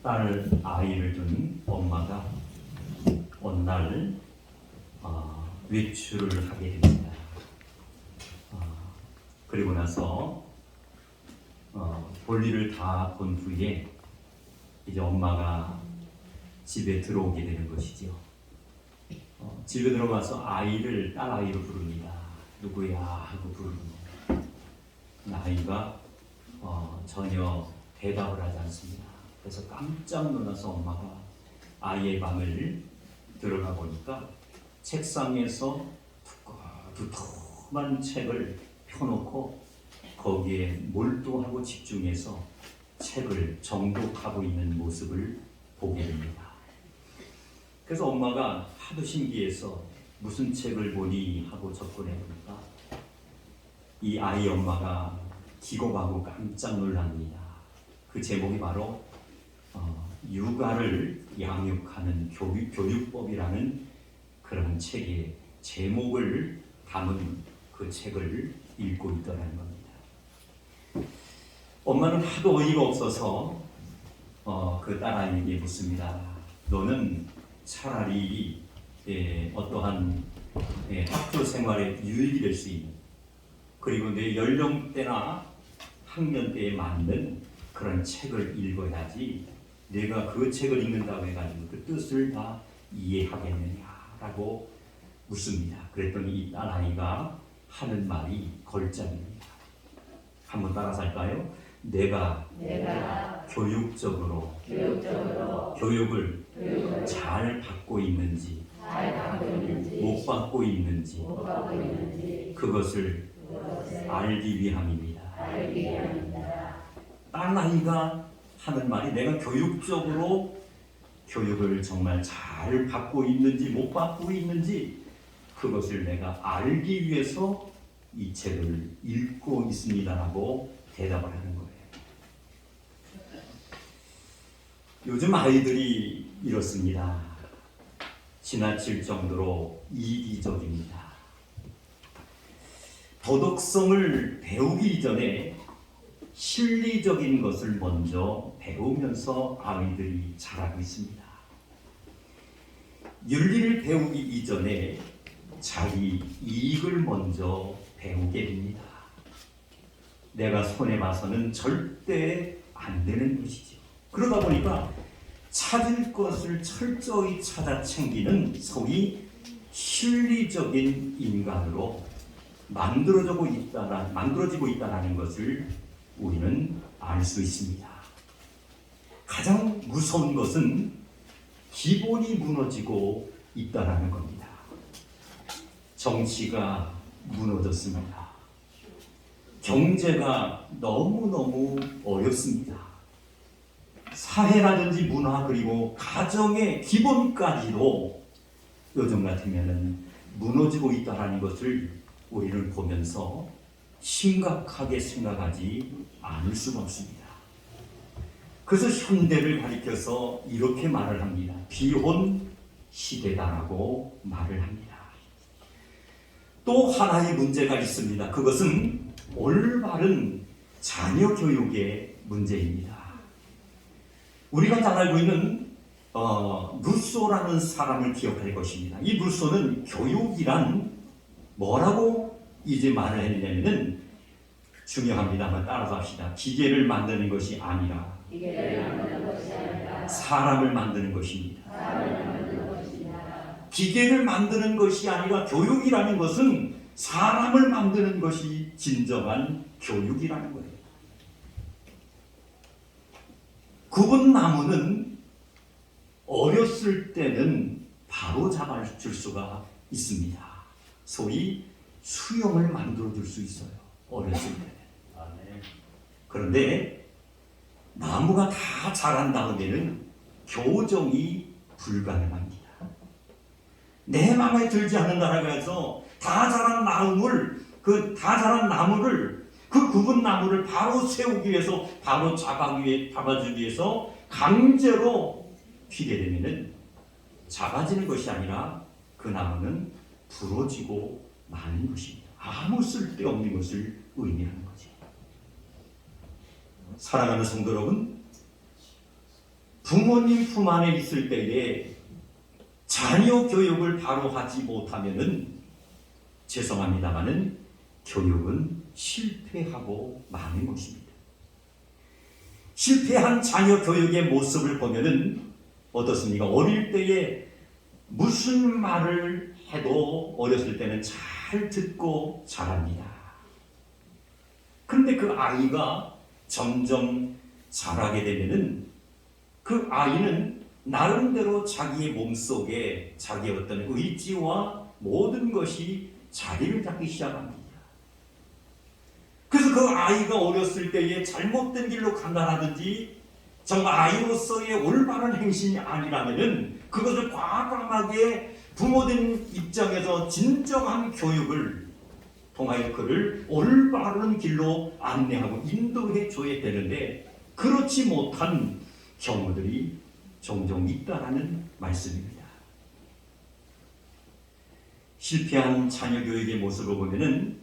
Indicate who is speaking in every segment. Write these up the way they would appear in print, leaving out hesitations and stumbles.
Speaker 1: 딸 아이를 둔 엄마가 어느 날 외출을 하게 됩니다. 그리고 나서 볼일을 다 본 후에 이제 엄마가 집에 들어오게 되는 것이죠. 집에 들어가서 딸 아이를 부릅니다. 누구야 하고 부릅니다. 아이가 전혀 대답을 하지 않습니다. 그래서 깜짝 놀라서 엄마가 아이의 방을 들어가 보니까 책상에서 두툼한 책을 펴놓고 거기에 몰두하고 집중해서 책을 정독하고 있는 모습을 보게 됩니다. 그래서 엄마가 하도 신기해서 무슨 책을 보니 하고 접근해 보니까 이 아이 엄마가 기겁하고 깜짝 놀랍니다. 그 제목이 바로 육아를 양육하는 교육법이라는 그런 책의 제목을 담은 그 책을 읽고 있더라는 겁니다. 엄마는 하도 어이가 없어서 그 딸아이에게 묻습니다. 너는 차라리 어떠한 학교 생활에 유익이 될 수 있는, 그리고 내 연령대나 학년대에 맞는 그런 책을 읽어야지 내가 그 책을 읽는다고 해가지고 그 뜻을 다 이해하겠느냐라고 묻습니다. 그랬더니 이 딸아이가 하는 말이 걸작입니다. 한번 따라서 할까요? 내가 교육적으로 교육을 잘 받고 있는지 못 받고 있는지 그것을 알기 위함입니다. 딸아이가 하는 말이 내가 교육적으로 교육을 정말 잘 받고 있는지 못 받고 있는지 그것을 내가 알기 위해서 이 책을 읽고 있습니다라고 대답을 하는 거예요. 요즘 아이들이 이렇습니다. 지나칠 정도로 이기적입니다. 도덕성을 배우기 이전에 실리적인 것을 먼저 배우면서 아이들이 자라고 있습니다. 윤리를 배우기 이전에 자기 이익을 먼저 배우게 됩니다. 내가 손해봐서는 절대 안 되는 것이죠. 그러다 보니까 찾을 것을 철저히 찾아 챙기는 소위 실리적인 인간으로 만들어지고 있다는 것을 우리는 알 수 있습니다. 가장 무서운 것은 기본이 무너지고 있다는 겁니다. 정치가 무너졌습니다. 경제가 너무너무 어렵습니다. 사회라든지 문화 그리고 가정의 기본까지도 요즘 같으면 무너지고 있다는 것을 우리는 보면서 심각하게 생각하지 않을 수가 없습니다. 그래서 현대를 가리켜서 이렇게 말을 합니다. 비혼 시대다라고 말을 합니다. 또 하나의 문제가 있습니다. 그것은 올바른 자녀 교육의 문제입니다. 우리가 잘 알고 있는 루소라는 사람을 기억할 것입니다. 이 루소는 교육이란 뭐라고 이제 말을 했냐면은 중요합니다. 한번 따라서 합시다. 기계를 만드는 것이 아니라 사람을 만드는 것입니다. 기계를 만드는 것이 아니라 교육이라는 것은 사람을 만드는 것이 진정한 교육이라는 거예요. 굽은 나무는 어렸을 때는 바로 잡아줄 수가 있습니다. 소위 수염을 만들어줄 수 있어요. 어렸을 때는. 그런데 나무가 다 자란 다음에는 교정이 불가능합니다. 내 마음에 들지 않는다라고 해서 다 자란 나무를 그 굽은 나무를 바로 세우기 위해서 바로 잡아주기 위해서 강제로 피게 되면은 잡아지는 것이 아니라 그 나무는 부러지고 마는 것입니다. 아무 쓸데없는 것을 의미하는 거죠. 사랑하는 성도 여러분, 부모님 품 안에 있을 때에 자녀 교육을 바로 하지 못하면은 죄송합니다마는 교육은 실패하고 마는 것입니다. 실패한 자녀 교육의 모습을 보면은 어떻습니까? 어릴 때에 무슨 말을 해도 어렸을 때는 잘 듣고 자랍니다. 그런데 그 아이가 점점 자라게 되면은 그 아이는 나름대로 자기의 몸속에 자기의 어떤 의지와 모든 것이 자리를 잡기 시작합니다. 그래서 그 아이가 어렸을 때에 잘못된 길로 간다라든지 정말 아이로서의 올바른 행실이 아니라면은 그것을 과감하게 부모된 입장에서 진정한 교육을 통하여 그를 올바른 길로 안내하고 인도해 줘야 되는데 그렇지 못한 경우들이 종종 있다라는 말씀입니다. 실패한 자녀 교육의 모습을 보면은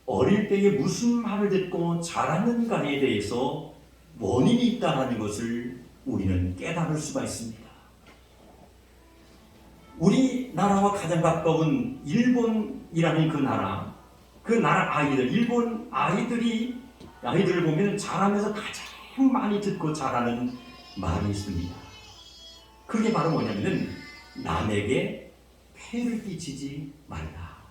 Speaker 1: 어릴 때에 무슨 말을 듣고 자랐는가에 대해서 원인이 있다는 것을 우리는 깨달을 수가 있습니다. 우리나라와 가장 가까운 일본이라는 그 나라 아이들, 일본 아이들을 보면 자라면서 가장 많이 듣고 자라는 말이 있습니다. 그게 바로 뭐냐면은 남에게 폐를 끼치지 말라.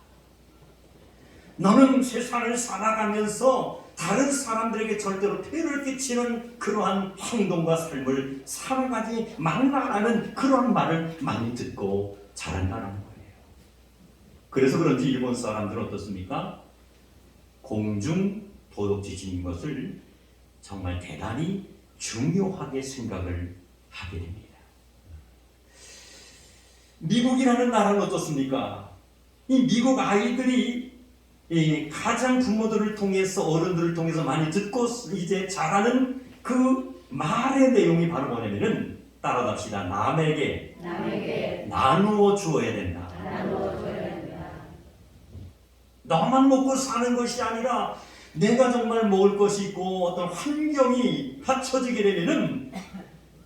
Speaker 1: 너는 세상을 살아가면서 다른 사람들에게 절대로 폐를 끼치는 그러한 행동과 삶을 살아가지 말라라는 그런 말을 많이 듣고 자란다는 거예요. 그래서 그런지 일본 사람들은 어떻습니까? 공중 도덕 지식인 것을 정말 대단히 중요하게 생각을 하게 됩니다. 미국이라는 나라는 어떻습니까? 이 미국 아이들이 가장 부모들을 통해서 어른들을 통해서 많이 듣고 이제 자라는 그 말의 내용이 바로 뭐냐면은 따라갑시다. 남에게 나누어 주어야 된다. 너만 먹고 사는 것이 아니라 내가 정말 먹을 것이 있고 어떤 환경이 갖춰지게 되면은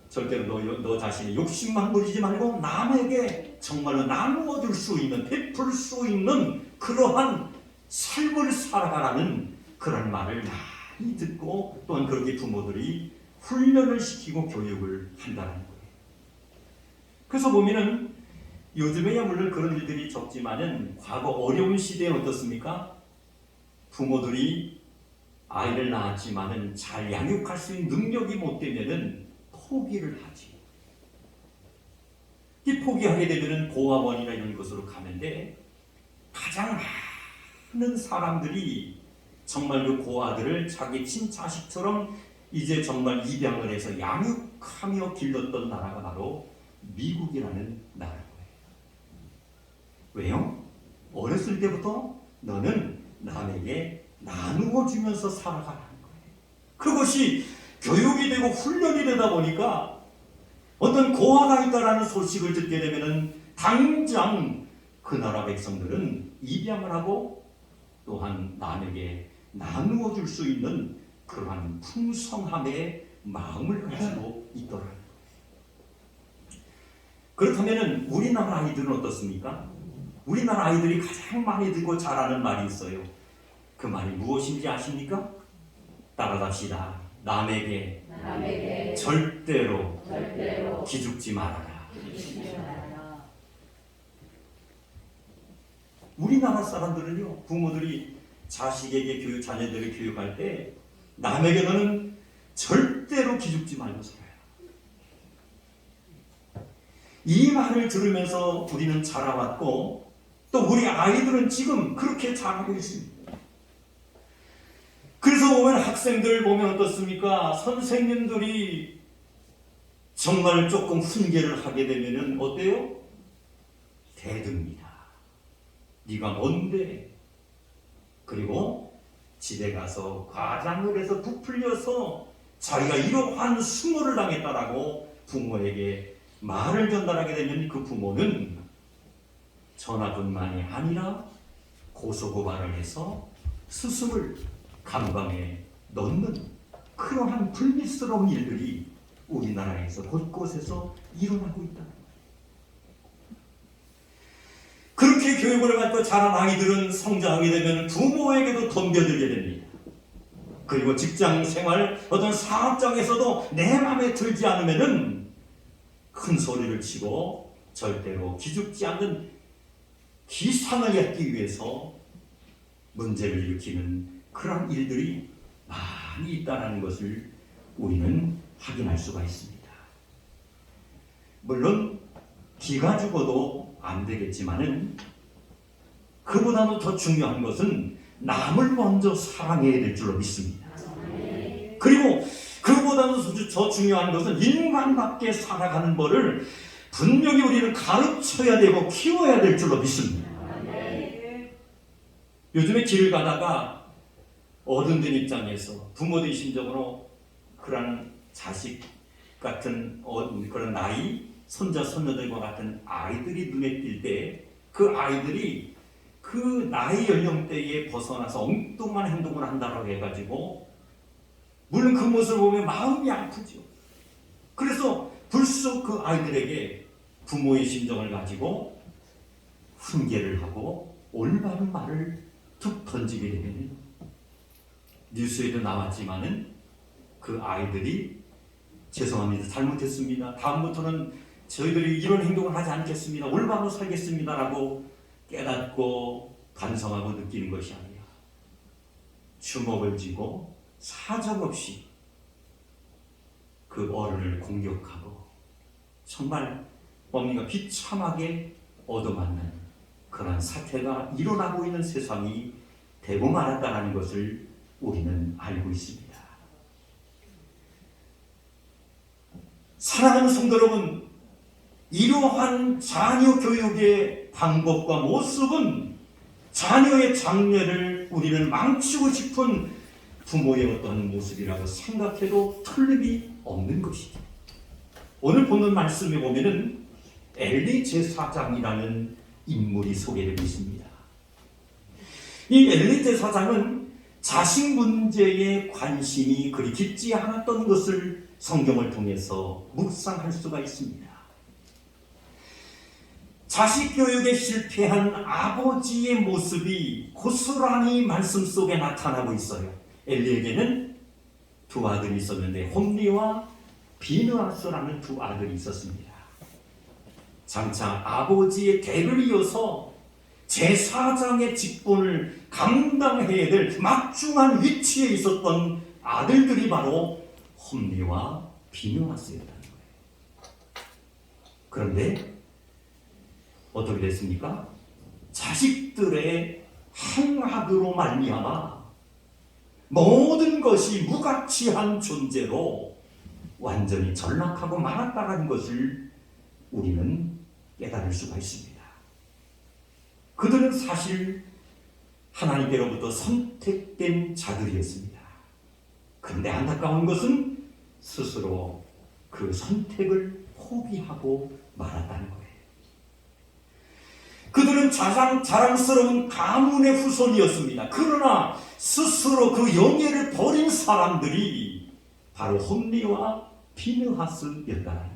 Speaker 1: 절대로 너 자신이 욕심만 부리지 말고 남에게 정말로 나누어 줄 수 있는, 베풀 수 있는 그러한 삶을 살아가라는 그런 말을 많이 듣고 또한 그렇게 부모들이 훈련을 시키고 교육을 한다는 거예요. 그래서 보면은 요즘에야 물론 그런 일들이 적지만은 과거 어려운 시대에 어떻습니까? 부모들이 아이를 낳았지만은 잘 양육할 수 있는 능력이 못 되면은 포기를 하지. 이 포기하게 되면은 고아원이나 이런 곳으로 가는데 가장 많은 사람들이 정말 그 고아들을 자기 친자식처럼 이제 정말 입양을 해서 양육하며 길렀던 나라가 바로 미국이라는 나라예요. 왜요? 어렸을 때부터 너는 남에게 나누어 주면서 살아가라는 거예요. 그것이 교육이 되고 훈련이 되다 보니까 어떤 고아가 있다라는 소식을 듣게 되면은 당장 그 나라 백성들은 입양을 하고 또한 남에게 나누어 줄 수 있는 그러한 풍성함의 마음을 가지고 있더라고요. 그렇다면 우리나라 아이들은 어떻습니까? 우리나라 아이들이 가장 많이 듣고 자라는 말이 있어요. 그 말이 무엇인지 아십니까? 따라갑시다. 남에게 절대로 기죽지 말아라. 우리나라 사람들은요, 부모들이 자식에게 자녀들을 교육할 때 남에게는 절대로 기죽지 말고 살아요. 이 말을 들으면서 우리는 자라왔고 또 우리 아이들은 지금 그렇게 자라고 있습니다. 그래서 보면 학생들 보면 어떻습니까? 선생님들이 정말 조금 훈계를 하게 되면은 어때요? 대듭니다. 네가 뭔데? 그리고 집에 가서 과장을 해서 부풀려서 자기가 이러한 수모를 당했다라고 부모에게 말을 전달하게 되면 그 부모는 전화뿐만이 아니라 고소고발을 해서 스승을 감방에 넣는 그러한 불미스러운 일들이 우리나라 우리나라에서 곳곳에서 일어나고 있다. 그렇게 교육을 받고 자란 아이들은 성장하게 되면 부모에게도 덤벼들게 됩니다. 그리고 직장 생활, 어떤 사업장에서도 내 마음에 들지 않으면은 큰 소리를 치고 절대로 기죽지 않는 기상을 얻기 위해서 문제를 일으키는 그런 일들이 많이 있다는 것을 우리는 확인할 수가 있습니다. 물론 기가 죽어도 안 되겠지만은 그보다도 더 중요한 것은 남을 먼저 사랑해야 될 줄로 믿습니다. 그리고 그보다도 더 중요한 것은 인간답게 살아가는 법을 분명히 우리는 가르쳐야 되고 키워야 될 줄로 믿습니다. 요즘에 길을 가다가 어른들 입장에서 부모들 심정으로 그런 자식 같은 그런 나이 손자 손녀들과 같은 아이들이 눈에 띌 때 그 아이들이 그 나이 연령대에 벗어나서 엉뚱한 행동을 한다고 해가지고 물론 그 모습을 보면 마음이 아프죠. 그래서 불쑥 그 아이들에게 부모의 심정을 가지고 훈계를 하고 올바른 말을 툭 던지게 되면 뉴스에도 나왔지만은 그 아이들이 죄송합니다. 잘못했습니다. 다음부터는 저희들이 이런 행동을 하지 않겠습니다. 올바로 살겠습니다. 라고 깨닫고 반성하고 느끼는 것이 아니라 주먹을 쥐고 사정없이 그 어른을 공격하고 정말 어머니가 비참하게 얻어맞는 그런 사태가 일어나고 있는 세상이 되고 말았다는 것을 우리는 알고 있습니다. 사랑하는 성도 여러분, 이러한 자녀 교육의 방법과 모습은 자녀의 장래를 우리는 망치고 싶은 부모의 어떤 모습이라고 생각해도 틀림이 없는 것이죠. 오늘 보는 말씀에 보면은 엘리 제사장이라는 인물이 소개되고 있습니다. 이 엘리 제사장은 자식 문제에 관심이 그리 깊지 않았던 것을 성경을 통해서 묵상할 수가 있습니다. 자식 교육에 실패한 아버지의 모습이 고스란히 말씀 속에 나타나고 있어요. 엘리에게는 두 아들이 있었는데 홈리와 비느하스라는 두 아들이 있었습니다. 장차 아버지의 대를 이어서 제사장의 직분을 감당해야 될 막중한 위치에 있었던 아들들이 바로 홈리와 비느하스였다는 거예요. 그런데 어떻게 됐습니까? 자식들의 행악으로 말미암아 모든 것이 무가치한 존재로 완전히 전락하고 말았다는 것을 우리는 깨달을 수가 있습니다. 그들은 사실 하나님께로부터 선택된 자들이었습니다. 그런데 안타까운 것은 스스로 그 선택을 포기하고 말았다는 거예요. 그들은 자랑스러운 가문의 후손이었습니다. 그러나 스스로 그 영예를 버린 사람들이 바로 홈리와 비느하스였다는 거예요.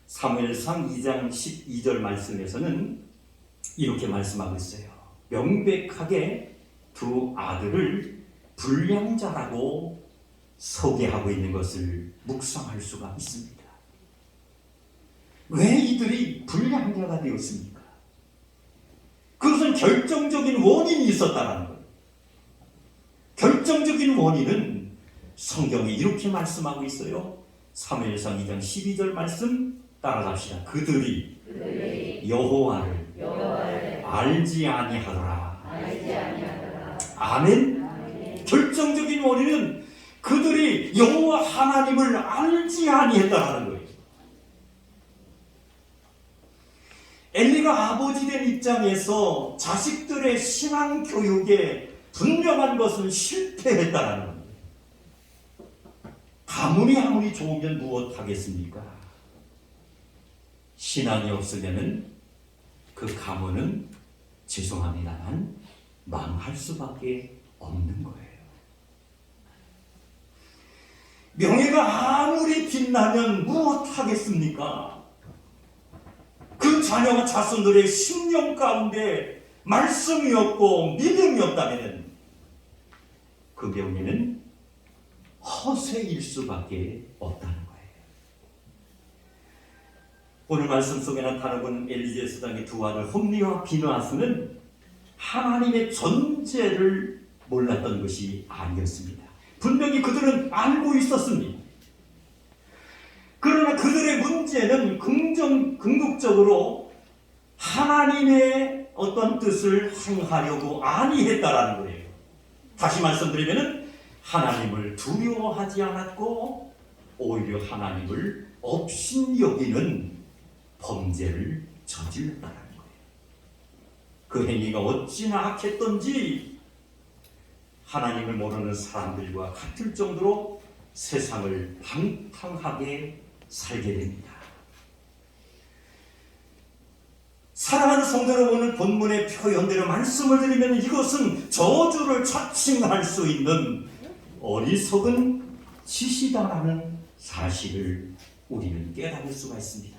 Speaker 1: 사무엘상 2장 12절 말씀에서는 이렇게 말씀하고 있어요. 명백하게 두 아들을 불량자라고 소개하고 있는 것을 묵상할 수가 있습니다. 왜 이들이 불량자가 되었습니까? 그것은 결정적인 원인이 있었다는 거예요. 결정적인 원인은 성경이 이렇게 말씀하고 있어요. 사무엘상 2장 12절 말씀 따라갑시다. 그들이 여호와를 알지 아니하더라. 아멘. 결정적인 원인은 그들이 여호와 하나님을 알지 아니했다라는 거예요. 엘리가 아버지 된 입장에서 자식들의 신앙 교육에 분명한 것은 실패했다라는 겁니다. 가문이 아무리 좋으면 무엇하겠습니까? 신앙이 없으면은 그 가문은 죄송합니다만 망할 수밖에 없는 거예요. 명예가 아무리 빛나면 무엇하겠습니까? 그 자녀와 자손들의 심령 가운데 말씀이 없고 믿음이 없다면 그 명예는 허세일 수밖에 없다는 거예요. 오늘 말씀 속에 나타나본 엘리 제사장의 두 아들 홈리와 비느하스는 하나님의 존재를 몰랐던 것이 아니었습니다. 분명히 그들은 알고 있었습니다. 그러나 그들의 문제는 궁극적으로 하나님의 어떤 뜻을 행하려고 아니했다라는 거예요. 다시 말씀드리면 하나님을 두려워하지 않았고 오히려 하나님을 업신여기는 범죄를 저질렀다는 거예요. 그 행위가 어찌나 악했던지 하나님을 모르는 사람들과 같을 정도로 세상을 방탕하게 살게 됩니다. 사랑하는 성도 여러분, 오늘 본문의 표현대로 말씀을 드리면 이것은 저주를 자칭할 수 있는 어리석은 짓이다라는 사실을 우리는 깨달을 수가 있습니다.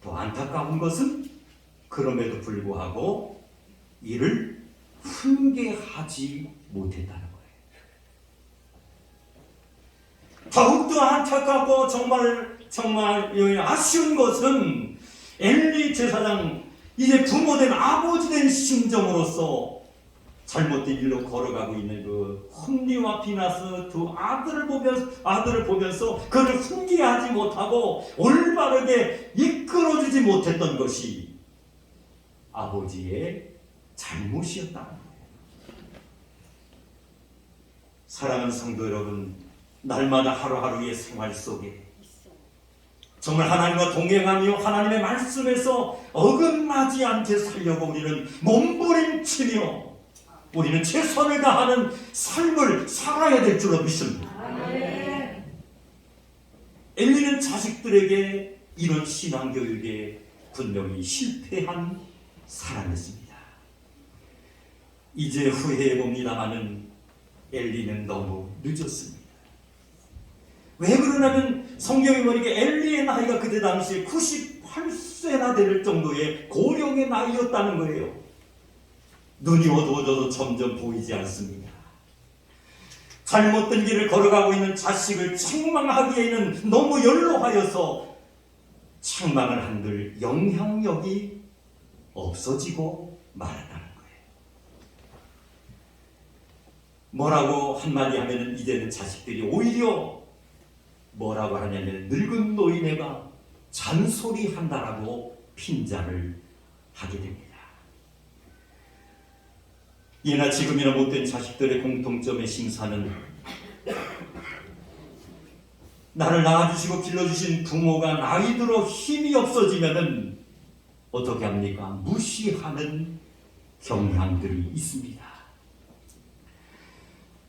Speaker 1: 더 안타까운 것은 그럼에도 불구하고 이를 훈계하지 못했다는 거예요. 더욱더 안타깝고 정말 아쉬운 것은 엘리 제사장, 이제 부모된 아버지된 심정으로서 잘못된 일로 걸어가고 있는 그 홈리와 비느하스 두 아들을 보면서 그를 훈계하지 못하고 올바르게 이끌어주지 못했던 것이 아버지의 잘못이었다는 거예요. 사랑하는 성도 여러분, 날마다 하루하루의 생활 속에 정말 하나님과 동행하며 하나님의 말씀에서 어긋나지 않게 살려고 우리는 몸부림치며 우리는 최선을 다하는 삶을 살아야 될 줄로 믿습니다. 엘리는 자식들에게 이런 신앙교육에 분명히 실패한 사람이었습니다. 이제 후회해봅니다마는 엘리는 너무 늦었습니다. 왜 그러냐면 성경에 보니까 엘리의 나이가 그때 당시에 98세나 될 정도의 고령의 나이였다는 거예요. 눈이 어두워져도 점점 보이지 않습니다. 잘못된 길을 걸어가고 있는 자식을 책망하기에는 너무 연로하여서 책망을 한들 영향력이 없어지고 말았다는 거예요. 뭐라고 한마디 하면 이제는 자식들이 오히려 뭐라고 하냐면 늙은 노인네가 잔소리한다라고 핀잔을 하게 됩니다. 예나 지금이나 못된 자식들의 공통점의 심사는 나를 낳아주시고 길러주신 부모가 나이 들어 힘이 없어지면은 어떻게 합니까? 무시하는 경향들이 있습니다.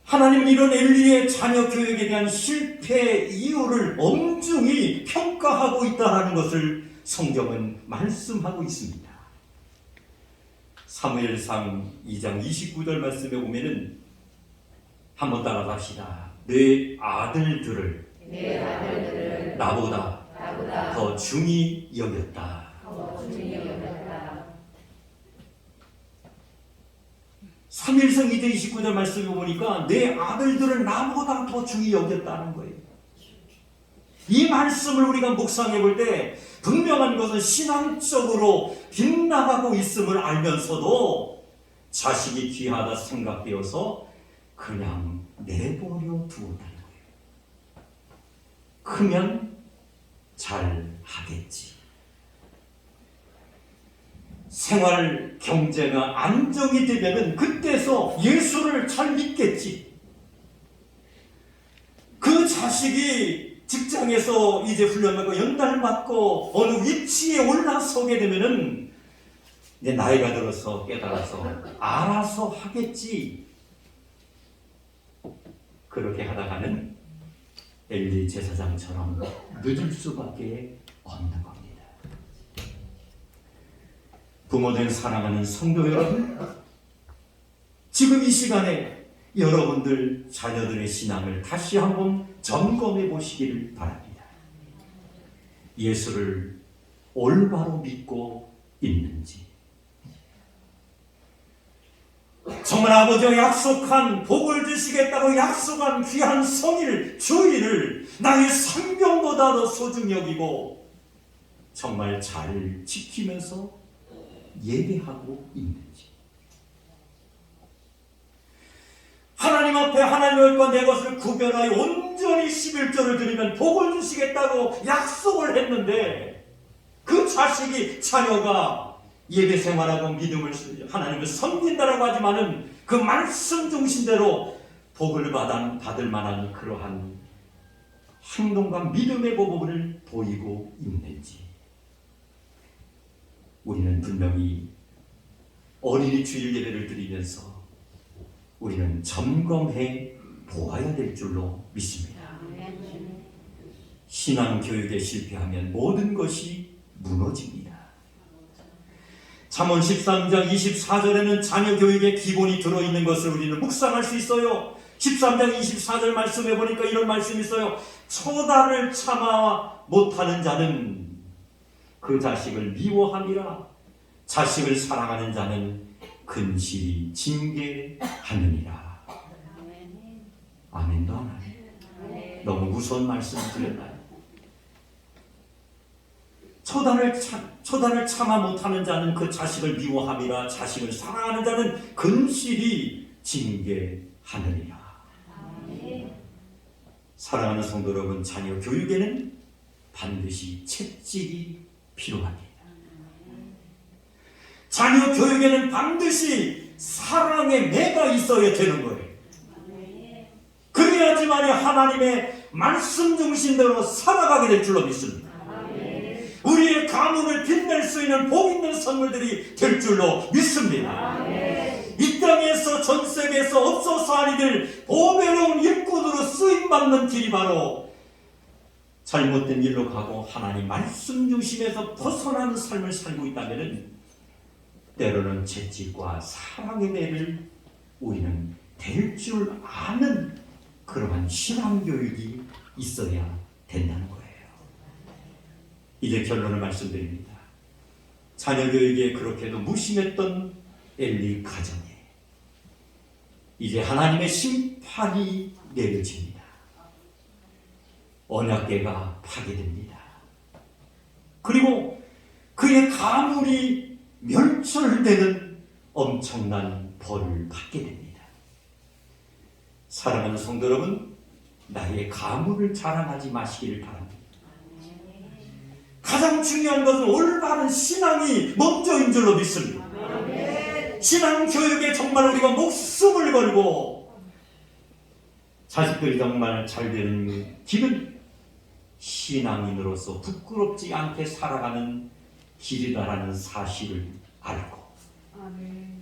Speaker 1: 하나님은 이런 엘리의 자녀 교육에 대한 실패 이유를 엄중히 평가하고 있다는 것을 성경은 말씀하고 있습니다. 사무엘상 2장 29절 말씀에 보면은 한번 따라갑시다. 내 아들들을 나보다 더 중히 여겼다. 사무엘상 2장 29절 말씀에 보니까 내 아들들을 나보다 더 중히 여겼다는 거예요. 이 말씀을 우리가 묵상해 볼 때 분명한 것은 신앙적으로 빗나가고 있음을 알면서도 자식이 귀하다 생각되어서 그냥 내버려 두었다는 거예요. 크면 잘 하겠지. 생활 경제가 안정이 되면은 그때서 예수를 잘 믿겠지. 그 자식이 직장에서 이제 훈련받고 연단받고 어느 위치에 올라서게 되면은 이제 나이가 들어서 깨달아서 알아서 하겠지. 그렇게 하다가는 엘리 제사장처럼 늦을 수밖에 없는 겁니다. 부모된 사랑하는 성도 여러분, 지금 이 시간에 여러분들 자녀들의 신앙을 다시 한번 점검해 보시기를 바랍니다. 예수를 올바로 믿고 있는지, 정말 아버지가 약속한 복을 주시겠다고 약속한 귀한 성일 주일을 나의 생명보다 더 소중히 여기고 정말 잘 지키면서 예배하고 있는지, 하나님 앞에 하나님의 것과 내 것을 구별하여 온전히 11조를 드리면 복을 주시겠다고 약속을 했는데, 그 자식이, 자녀가 예배 생활하고 믿음을 하나님을 섬긴다라고 하지만은 그 말씀 중심대로 복을 받을 만한 그러한 행동과 믿음의 모범을 보이고 있는지, 우리는 분명히 어린이 주일 예배를 드리면서 우리는 점검해 보아야 될 줄로 믿습니다. 신앙 교육에 실패하면 모든 것이 무너집니다. 잠언 13장 24절에는 자녀 교육의 기본이 들어있는 것을 우리는 묵상할 수 있어요. 13장 24절 말씀해 보니까 이런 말씀이 있어요. 처단을 참아 못하는 자는 그 자식을 미워함이라, 자식을 사랑하는 자는 근실히 징계하느니라. 아멘도 안 하네. 너무 무서운 말씀 드렸나요? 처단을 참아 못하는 자는 그 자식을 미워함이라, 자식을 사랑하는 자는 근실히 징계하느니라. 사랑하는 성도 여러분, 자녀 교육에는 반드시 채찍이 필요합니다. 자녀 교육에는 반드시 사랑의 매가 있어야 되는 거예요. 그래야지만 하나님의 말씀 중심대로 살아가게 될 줄로 믿습니다. 우리의 가문을 빛낼 수 있는 복 있는 선물들이 될 줄로 믿습니다. 이 땅에서 전 세계에서 없어서 아니들 보배로운 일꾼으로 쓰임받는 길이 바로 잘못된 길로 가고 하나님 말씀 중심에서 벗어나는 삶을 살고 있다면 때로는 채찍과 사랑의 매를 우리는 될 줄 아는 그러한 신앙교육이 있어야 된다는 거예요. 이제 결론을 말씀드립니다. 자녀교육에 그렇게도 무심했던 엘리 가정에 이제 하나님의 심판이 내려집니다. 언약궤가 파괴됩니다. 그리고 그의 가문이 멸절되는 엄청난 벌을 받게 됩니다. 사랑하는 성도 여러분, 나의 가문을 자랑하지 마시기를 바랍니다. 가장 중요한 것은 올바른 신앙이 먼저인 줄로 믿습니다. 신앙 교육에 정말 우리가 목숨을 걸고 자식들이 정말 잘 되는 길은 신앙인으로서 부끄럽지 않게 살아가는 길이다라는 사실을 알고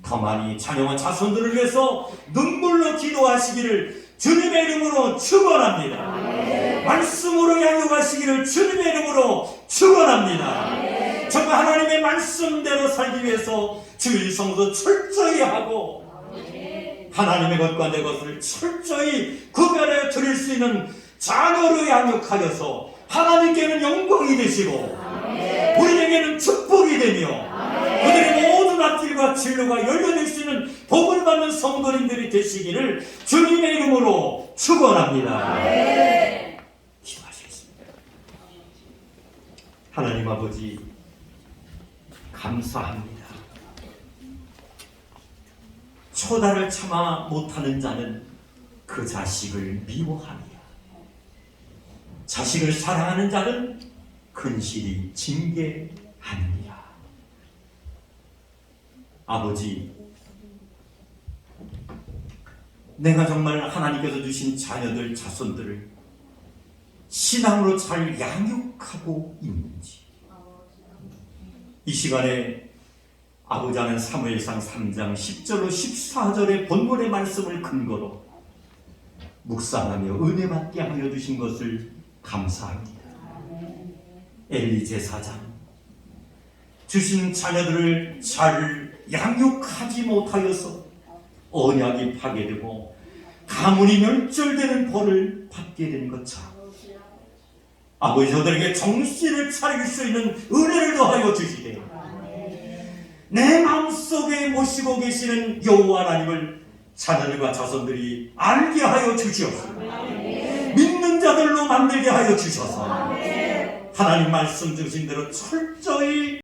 Speaker 1: 더 많이 자녀와 자손들을 위해서 눈물로 기도하시기를 주님의 이름으로 축원합니다. 말씀으로 양육하시기를 주님의 이름으로 축원합니다. 정말 하나님의 말씀대로 살기 위해서 주일 성도 철저히 하고 하나님의 것과 내 것을 철저히 구별해 드릴 수 있는 자녀로 양육하여서 하나님께는 영광이 되시고 우리에게는 축복이 되며 그들의 모든 앞길과 진로가 열려질 수 있는 복을 받는 성도님들이 되시기를 주님의 이름으로 축원합니다. 기도하시겠습니다. 하나님 아버지, 감사합니다. 초다를 참아 못하는 자는 그 자식을 미워하며 자식을 사랑하는 자는 근실히 징계하느니라. 아버지, 내가 정말 하나님께서 주신 자녀들, 자손들을 신앙으로 잘 양육하고 있는지, 이 시간에 아버지 하는 사무엘상 3장 10절로 14절의 본문의 말씀을 근거로 묵상하며 은혜 받게 하여 주신 것을 감사합니다. 엘리 제사장, 주신 자녀들을 잘 양육하지 못하여서 언약이 파괴되고 가문이 멸절되는 벌을 받게 된 것처럼 아버지 저들에게 정신을 차릴 수 있는 은혜를 더하여 주시되 내 마음속에 모시고 계시는 여호와 하나님을 자녀들과 자손들이 알게 하여 주시옵소서. 믿는 자들로 만들게 하여 주셔서 하나님 말씀 주신 대로 철저히